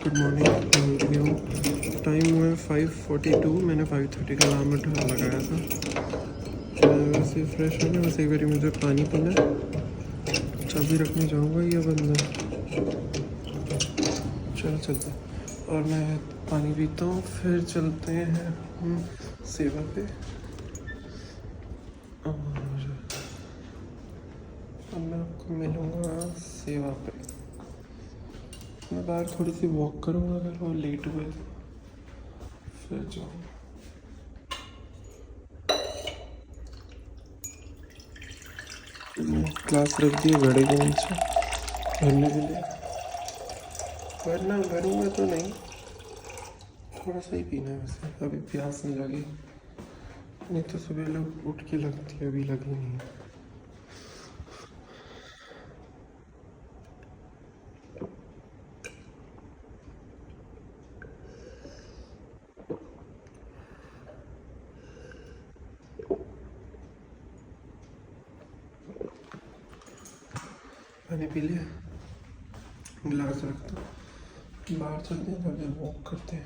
Good morning. मैं उठ गया हूँ। टाइम हुआ है 5:42। मैंने 5:30 का अलार्म लगाया था। मैं वैसे फ्रेश हो गया, बस एक बारी मुझे पानी पीना है। चाबी रखने जाऊँगा या बंद है? चलो चलते हैं। और मैं पानी पीता हूँ, फिर चलते हैं हम सेवा पे। और अब मैं आपको मिलूँगा सेवा पे। मैं बाहर थोड़ी सी वॉक करूँगा, अगर वो लेट हुए तो फिर जाऊँ। क्लास रख दी घड़ी के नीचे भरने के लिए, वरना भरूँगा तो नहीं, थोड़ा सा ही पीना है वैसे, अभी प्यास नहीं लगी। नहीं तो सुबह लोग उठ के लगती है, अभी लगी नहीं है। पानी पी लिया, गिलास रखता हूँ, बाहर चलते हैं, थोड़ी देर वॉक करते हैं।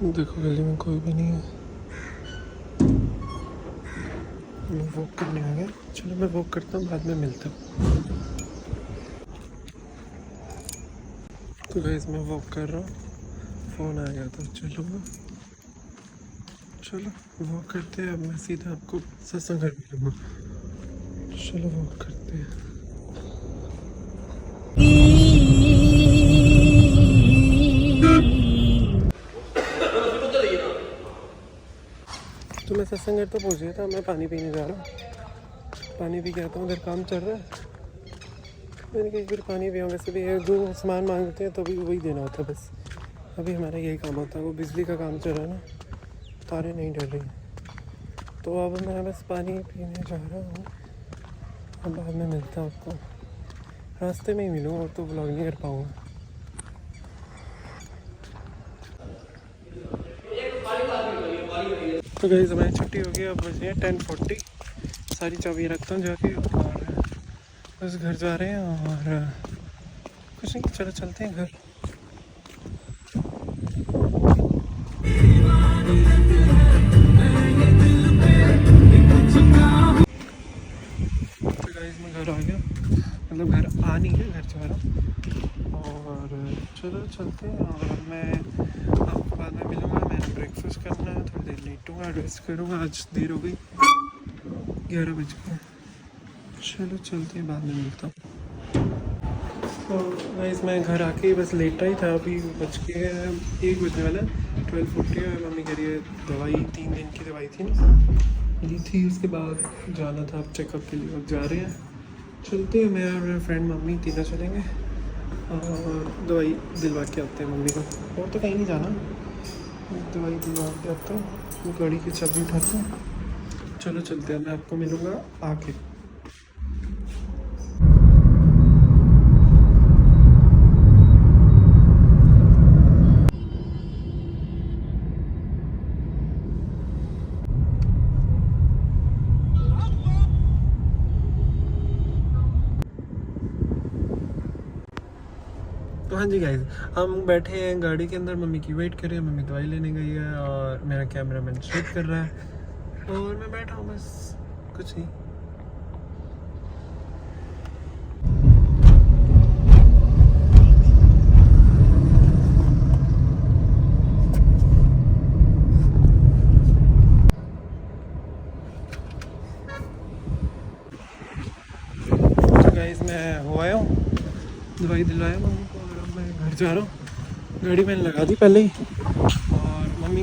देखो गली में कोई भी नहीं है, मैं वॉक करने आ गया। चलो मैं वॉक करता हूँ, बाद में मिलता हूँ। तो गाइस मैं वॉक कर रहा हूँ, फ़ोन आ गया था। चलो वॉक करते हैं। अब मैं सीधा आपको सत्संग घर मिलूँगा। चलो वॉक करते हैं। तो मैं सत्संग घर तो पहुँच गया था, मैं पानी पीने जा रहा हूँ। पानी पी के आता हूँ, उधर काम चल रहा है। मैंने कहा एक बार पानी पिया, वैसे भी एक दो सामान मांगते हैं तो भी वही देना होता है बस। अभी हमारा यही काम होता है, वो बिजली का काम चल रहा है ना, तारें नहीं डल रही। तो अब मैं बस पानी पीने जा रहा हूँ। अब बाद में मिलता हूँ आपको, रास्ते में ही मिलूँगा, और तो व्लॉग नहीं कर पाऊँगा। तो गाइस हमारी छुट्टी हो गई, अब बजे 10:40। सारी चाबी रखता हूँ जाके, और बस घर जा रहे हैं। और कुछ नहीं, चलो चलते हैं घर। तो गाइस मैं घर आ गया, मतलब घर आ नहीं गया, घर जा रहा हूँ। और चलो चलते हैं। और मैं आपको बाद में मिलूँगा। मैंने ब्रेकफास्ट करना है, थोड़ी देर लेटूँगा, रेस्ट करूँगा। आज देर हो गई, 11 बज गए। चलो चलते हैं, बाद में मिलता हूँ। तो गाइस मैं घर आके बस लेटा ही था, अभी बज के 1 बजने वाला है, 12:40 है। मम्मी कह रही है दवाई 3 दिन की दवाई थी ना, ली थी, उसके बाद जाना था अब चेकअप के लिए। अब जा रहे हैं, चलते हैं। मैं और मेरा फ्रेंड मम्मी तीनों चलेंगे और दवाई दिलवा के आते हैं मम्मी को। और तो कहीं नहीं जाना, दवाई दिलवा के आता हूँ, गाड़ी की चाबी उठाता हूँ। चलो चलते हैं, मैं आपको मिलूँगा आके। तो हाँ जी गाइस, हम बैठे हैं गाड़ी के अंदर, मम्मी की वेट कर रहे हैं। मम्मी दवाई लेने गई है और मेरा कैमरामैन शूट कर रहा है, और मैं बैठा हूँ बस, कुछ नहीं। तो गाइस मैं हो आया हूँ, दवाई दिलवाया मम्मी को, और अब मैं घर जा रहा हूँ। गाड़ी मैंने लगा दी पहले ही, और मम्मी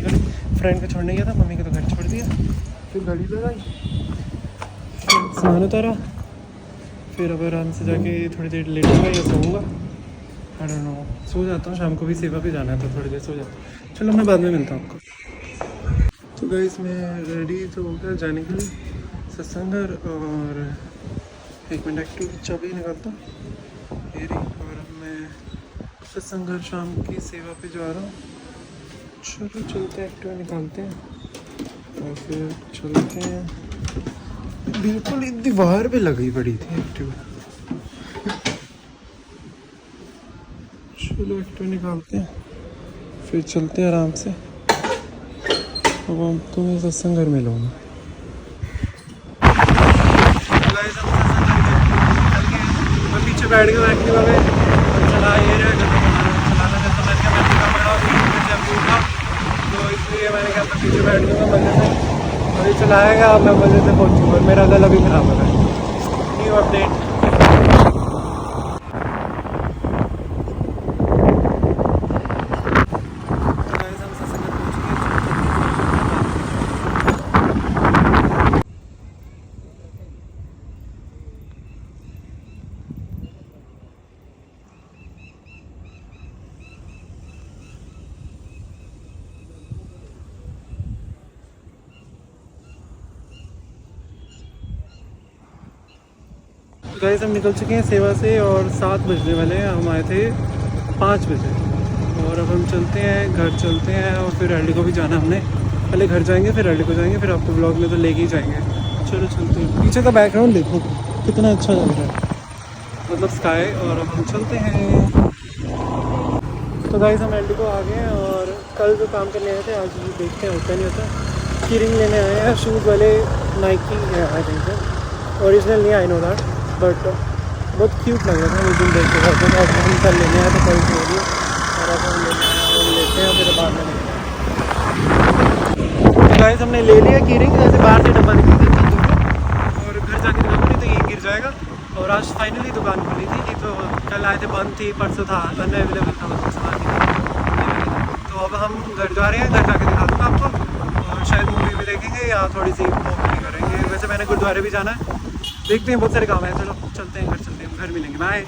को फ्रेंड को छोड़ने गया था, मम्मी को तो घर छोड़ दिया। फिर गाड़ी लगाई, सामान उतारा, फिर अब आराम से जाके थोड़ी देर लेटूंगा या सोऊंगा। आई डोंट नो, सो जाता हूँ। शाम को भी सेवा पे जाना है तो थोड़ी देर सो जाता हूँ। चलो मैं बाद में मिलता हूँ आपको। तो गाइस मैं रेडी तो हो गया जाने के लिए सत्संग घर। और 1 मिनट एक्टिव की चाबी निकालता ये रही। और अब मैं सत्संग घर शाम की सेवा पे जा रहा हूँ। चलो चलते हैं, एक्टिवा निकालते हैं और फिर चलते हैं। बिल्कुल एक दीवार पे लगी पड़ी थी एक्टिवा। चलो एक्टिवा निकालते हैं फिर चलते हैं आराम से। अब हम तुम्हें सत्संग घर मिलूँगा। पीछे बैठ गया एक्टिवा में चला ये चलाना जैसा मैंने कहा मैं कमरा जब उठा तो इसलिए मैंने कहा था पीछे बैठ गया मज़े से। अभी चलाएगा अब मैं मज़े से पहुँचूँगा और मेरा गला भी खराब हो रहा है। New update. गाइस हम निकल चुके हैं सेवा से और 7 बजने वाले हैं। हम आए थे 5 बजे और अब हम चलते हैं घर चलते हैं। और फिर एल्डी को भी जाना हमने। पहले घर जाएंगे फिर एल्डी को जाएंगे फिर आपको ब्लॉग में तो लेके ही जाएंगे। चलो चलते हैं। पीछे का बैकग्राउंड देखो कितना अच्छा लग रहा है, मतलब स्काई। और अब हम चलते हैं। तो गाइस हम एल्डी को आ गए हैं और कल जो काम करने आए थे आज देखते हैं होता नहीं होता। की रिंग लेने आए हैं शूज़ वाले नाइकी है आई थिंक, ओरिजिनल नहीं आई नो दैट बट बहुत क्यूट लग रहा था वो दिन देख के। अब हम कल लेने आए तो कल हो रही और अब हम लेते हैं फिर बाद में। तो गाइस हमने ले लिया की रिंग, जैसे बाहर से डब्बा निकली थी और घर जाके दिखाऊंगी नहीं तो ये गिर जाएगा। और आज फाइनली दुकान खुली थी। तो कल आए थे बंद थी, परसों था अनअवेलेबल था मतलब सामान। तो अब हम घर जा रहे हैं, घर जाके दिखा दूँगा आपको और शायद मूवी भी देखेंगे या थोड़ी सी वॉक भी करेंगे। वैसे मैंने गुरुद्वारे भी जाना है, देखते हैं बहुत सारे काम है। चलो चलते हैं घर, चलते हैं घर मिलेंगे। बाय।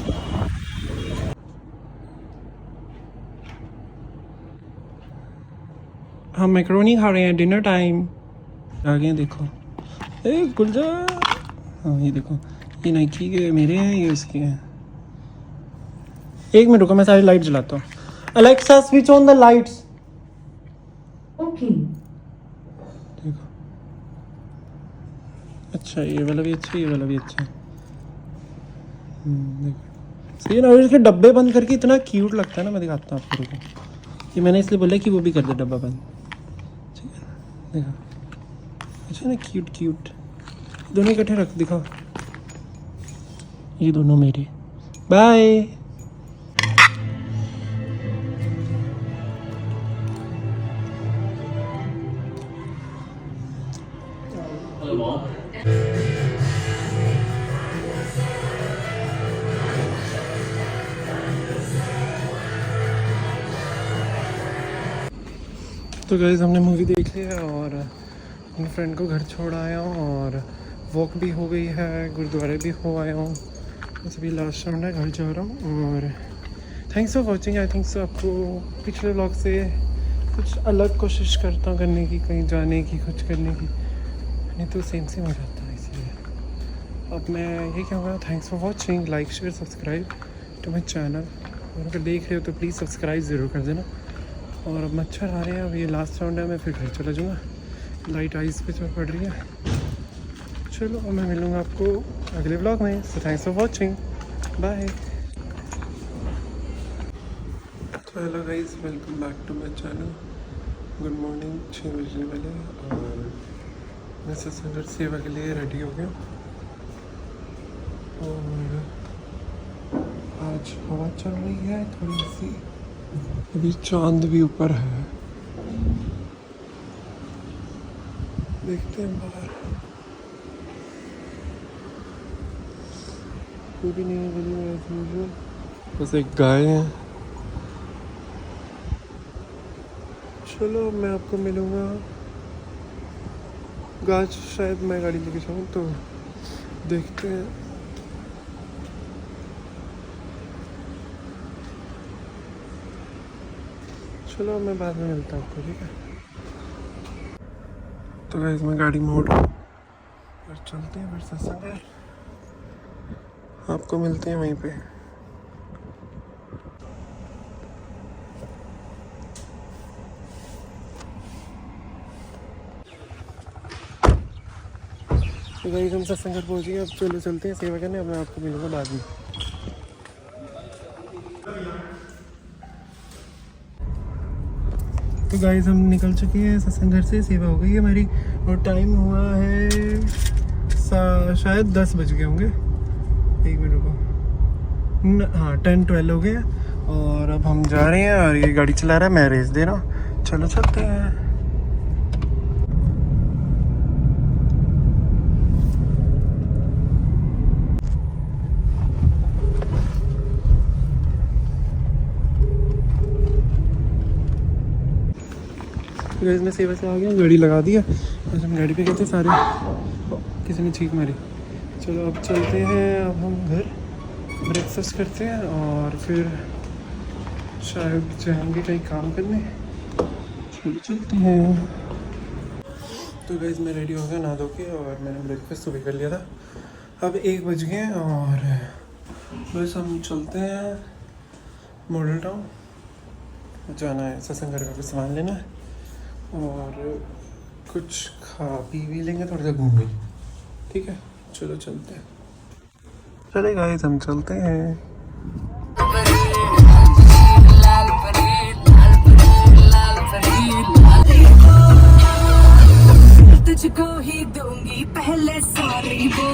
हम मैकरोनी खा रहे हैं, डिनर टाइम आ गए। देखो ए गुलजार, हाँ ये देखो ये नाइकी के मेरे हैं ये उसके हैं। 1 मिनट रुको मैं सारी लाइट जलाता हूँ। Alexa switch on the lights. Okay. देखो अच्छा ये वाला भी अच्छा, ये वाला भी अच्छा है। देखो सही है ना। और इसके डब्बे बंद करके इतना क्यूट लगता है ना, मैं दिखाता हूँ आपको। रुको ये मैंने इसलिए बोला कि वो भी कर दे डब्बा बंद, ठीक है। देखो अच्छा ना, क्यूट क्यूट। दोनों इकट्ठे रख दिखाओ, ये दोनों मेरे। बाय। तो गाइस हमने मूवी देख लिया और अपने फ्रेंड को घर छोड़ आया हूँ और वॉक भी हो गई है, गुरुद्वारे भी हो आया हूँ। बस अभी लास्ट राउंड है, घर जा रहा हूँ। और thanks for watching. I think so आपको पिछले व्लॉग से कुछ अलग कोशिश करता हूँ करने की, कहीं जाने की, कुछ करने की, नहीं तो सेम सेम हो जाता है। इसलिए अब मैं ये कहूँगा thanks for watching. Like share subscribe to my channel. और अगर देख रहे हो तो प्लीज़ सब्सक्राइब ज़रूर कर देना। और अब मच्छर आ रहे हैं, अब ये लास्ट राउंड है, मैं फिर घर चला जाऊँगा। लाइट आइस पे जो पड़ रही है। चलो मैं मिलूँगा आपको अगले व्लॉग में। So thanks for watching, bye. तो hello guys, welcome back to my channel. Good morning, 6 बजने वाले और मैं सत्संग सेवा के लिए रेडी हो गया। और आज हवा चल रही है थोड़ी सी, अभी चांद भी ऊपर है, देखते हैं बाहर। कोई भी नहीं है गली में एज यूजुअल, बस एक गाय है। चलो मैं आपको मिलूँगा, गाज शायद मैं गाड़ी लेके जाऊँ तो देखते हैं। चलो मैं बाद में मिलता हूँ आपको, ठीक है। तो गाइस मैं गाड़ी मोड़ रहा हूँ और चलते हैं फिर सत्संग। आपको मिलते हैं वहीं पे। तो गाइस हम सत्संग पहुँच गए, अब चलो चलते हैं सेवा करने। अब मैं आपको मिलूँगा बाद में। तो गाइस हम निकल चुके हैं सत्संग घर से, सेवा हो गई है हमारी और टाइम हुआ है शायद 10 बज गए होंगे। एक मिनट रुको, हाँ 10-12 हो गए हैं और अब हम जा रहे हैं और ये गाड़ी चला रहा है, मैं रेस दे रहा हूँ। चलो चलते हैं। गाइस मैं सेवा से आ गया, गाड़ी लगा दिया और हम गाड़ी पे गए थे सारे, किसी ने छींक मारी। चलो अब चलते हैं, अब हम घर ब्रेकफास्ट करते हैं और फिर शायद जाएंगे कहीं काम करने। चलो चलते हैं। तो गाइस मैं रेडी हो गया नहा धो के और मैंने ब्रेकफास्ट सुबह कर लिया था। अब 1 बज गए और बस हम चलते हैं मॉडल टाउन, जाना है सत्संग घर का कुछ सामान लेना है और कुछ खा पी भी लेंगे, थोड़ा सा घूम भी। ठीक है चलो चलते हैं। चले गाइस हम चलते हैं। तुझको ही दूंगी पहले सारी वो।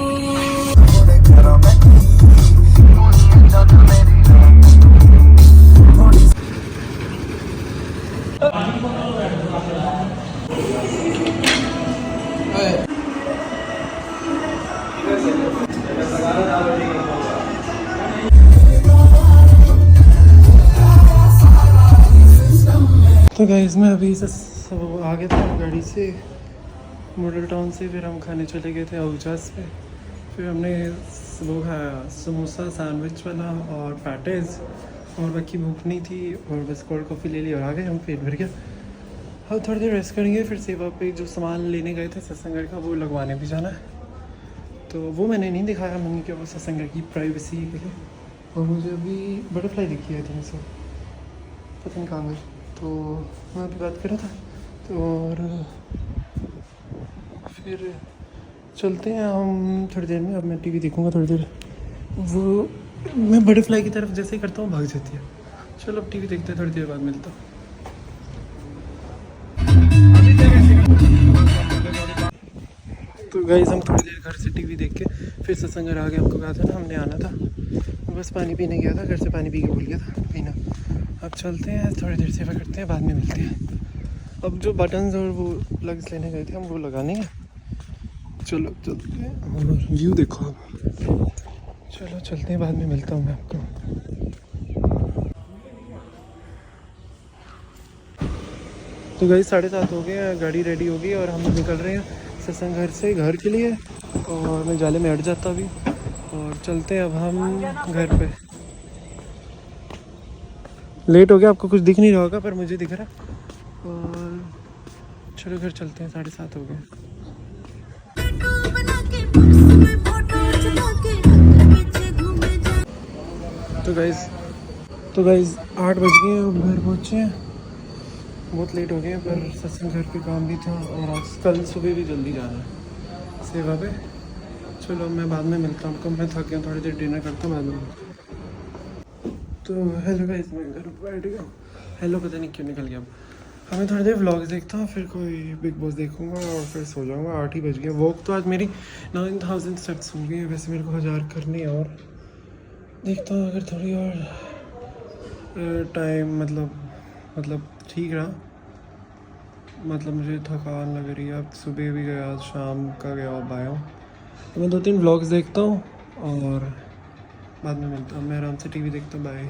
तो गाइस मैं अभी सब आ गया था गाड़ी से मॉडल टाउन से, फिर हम खाने चले गए थे अवजास पे। फिर हमने वो खाया समोसा सैंडविच वाला और पैटेज और बाकी भूख नहीं थी और बस कोल्ड कॉफ़ी ले ली और आ गए हम, पेट भर गया। अब थोड़ी देर रेस्ट करेंगे, फिर सेवा पे जो सामान लेने गए थे सत्संग का वो लगवाने भी जाना है। तो वो मैंने नहीं दिखाया मम्मी के, वो सत्संग की प्राइवेसी के लिए। और मुझे अभी बटरफ्लाई दिखी है थी से, पता नहीं कहाँ गई। तो मैं अभी बात कर रहा था तो और फिर चलते हैं हम थोड़ी देर में। अब मैं टीवी देखूंगा थोड़ी देर। वो मैं बटरफ्लाई की तरफ जैसे ही करता हूँ भाग जाती है। चलो अब टीवी देखते हैं, थोड़ी देर बाद मिलता हूँ। तो गाइस हम थोड़ी देर घर से टीवी देख के फिर सत्संग घर आ गए। आपको कहा था ना हमने आना था, बस पानी पीने गया था, घर से पानी पी के भूल गया था पीना। अब चलते हैं, थोड़ी देर सेवा करते हैं, बाद में मिलते हैं। अब जो बटन्स और वो प्लग्स लेने गए थे हम वो लगाने हैं। चलो चलते हैं और व्यू देखो अब। चलो चलते हैं, बाद में मिलता हूँ मैं आपको। तो गाइस 7:30 हो गए हैं, गाड़ी रेडी हो गई और हम निकल रहे हैं सत्संग घर से घर के लिए। और मैं जाले में अट जाता अभी और चलते हैं अब हम घर पे। लेट हो गया, आपको कुछ दिख नहीं रहा होगा पर मुझे दिख रहा है। और चलो घर चलते हैं, 7:30 हो गए। तो गाइस 8 बज गए हैं, अब घर पहुँचे हैं। बहुत लेट हो गए पर सत्संग घर पे काम भी था और आज कल सुबह भी जल्दी जाना है सेवा पे। चलो मैं बाद में मिलता हूँ आपको, मैं थक गया, थोड़ी देर डिनर करता हूँ बाद में। तो हेलो गाइस मैं घर पर बैठ गया। हेलो पता नहीं क्यों निकल गया। अब हमें थोड़ी देर व्लॉग्स देखता हूँ, फिर कोई बिग बॉस देखूँगा और फिर सो जाऊँगा। 8 ही बज गया। वॉक तो आज मेरी 9000 स्टेप्स हो गई है, वैसे मेरे को 1000 करनी है और देखता हूँ अगर थोड़ी और टाइम मतलब ठीक रहा। मतलब मुझे थकान लग रही है, अब सुबह भी गया, शाम का गया, अब आया हूँ। तो मैं 2-3 व्लॉग्स देखता हूँ और बाद में मिलता हूँ। मैं आराम से टीवी देखता हूँ। बाय।